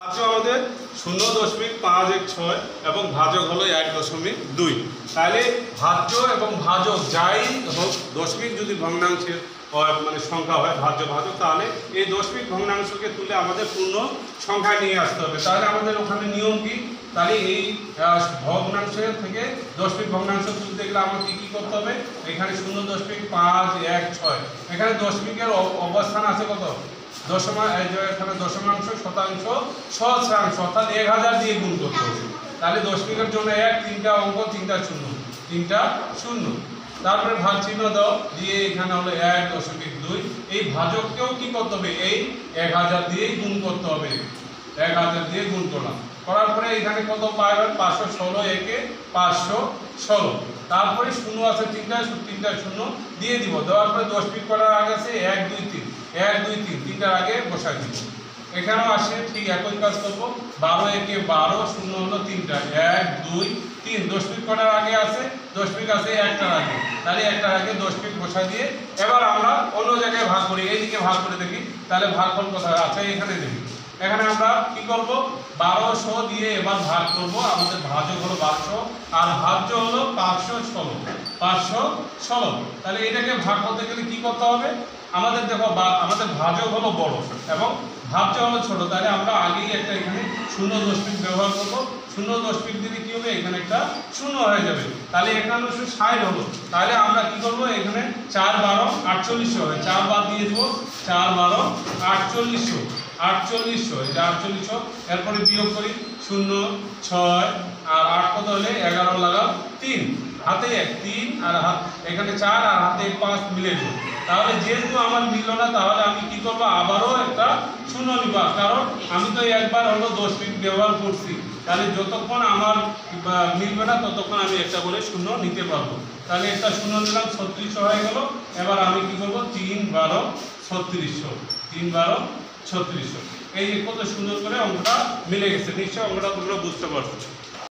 ভাজ্য আমাদের 0.516 এবং ভাজক হলো 1.2। তাহলে ভাজ্য এবং ভাজক যাই হোক দশমিক যদি ভগ্নাংশের মানে সংখ্যা হয় ভাজ্য ভাজক, তাহলে এই দশমিক ভগ্নাংশকে তুলে আমাদের পূর্ণ সংখ্যায় নিয়ে আসতে হবে। তাহলে আমাদের ওখানে নিয়ম কি? তাহলে এই ভগ্নাংশের থেকে দশমিক ভগ্নাংশ তুলতে গেলে আমাকে কী করতে হবে? এখানে 0.516, এখানে দশমিকের অবস্থান আছে কত? এখানে দশমাংশ, শতাংশ, সহস্রাংশ, অর্থাৎ 1000 দিয়ে গুণ করতে হবে। তাহলে দশমিকের জন্য 1, 3টা অঙ্ক, 3টা শূন্য, তারপরে ভাগ চিহ্ন দাও দিয়ে এখানে হলো 1.2। এই ভাজককেও কি করতে হবে? এই 1000 দিয়েই গুণ করতে হবে। 1000 দিয়ে গুণ করলাম, করার পরে এখানে কত পাবেন? 516, একে 516, তারপরে শূন্য আছে 3টা শূন্য দিয়ে দিব। দেওয়ার পরে দশমিক করার আগে আছে 1, 2, 3, 1, 2, 3, 3টার আগে বসাই দিব। এখানেও আসে ঠিক একই কাজ করবো। 12, একে 12, শূন্য হলো 3টা, 1, 2, 3, দশমিক করার আগে আছে, দশমিক আছে 1টার আগে, তাহলে 1টার আগে দশমিক বসাই দিয়ে এবার আমরা অন্য জায়গায় ভাগ করি। এইদিকে ভাগ করে দেখি, তাহলে ভাগফল কোথায় আছে? এখানে দেখি। এখানে আমরা কি করব? 1200 দিয়ে এবার ভাগ করব। আমাদের ভাজক হলো 1200 আর ভাজ্য হলো 516। তাহলে এটাকে ভাগ করতে গেলে কি করতে হবে? আমাদের দেখো আমাদের ভাজক হলো বড় এবং ভাজ্য হলো ছোট, তাহলে আমরা আগেই একটা এখানে 0.5 ব্যবহার করব। 0.5 দিলে কি হবে? এখানে একটা শূন্য হয়ে যাবে, তাহলে 9160 হলো। তাহলে আমরা কি করব? এখানে 4, 12, 48 হবে, 4 বাদ দিয়ে দেবো, 4, 12, 48, এটা 48। এরপরে বিয়োগ করি 0, 6 আর 8 কত হলে 11 লাগাও 3, হাতে 1, 3 আর এখানে 4 আর হাতে 5 মিলে দেবো। তাহলে যেহেতু আমার মিলল না, তাহলে আমি কি করব? আবারও একটা শূন্য নিব, কারণ আমি তো একবার হলো দশমিক ব্যবহার করছি। তাহলে যতক্ষণ আমার মিলবে না ততক্ষণ আমি একটা করে শূন্য নিতে পারবো। তাহলে একটা শূন্য নিলাম, 3600 হয়ে গেল। এবার আমি কি করব? 3, 12, 3600, 3, 12, 3600। এই কত সুন্দর করে অঙ্কটা মিলে গেছে। নিশ্চয়ই অঙ্কটা তোমরা বুঝতে পারছো।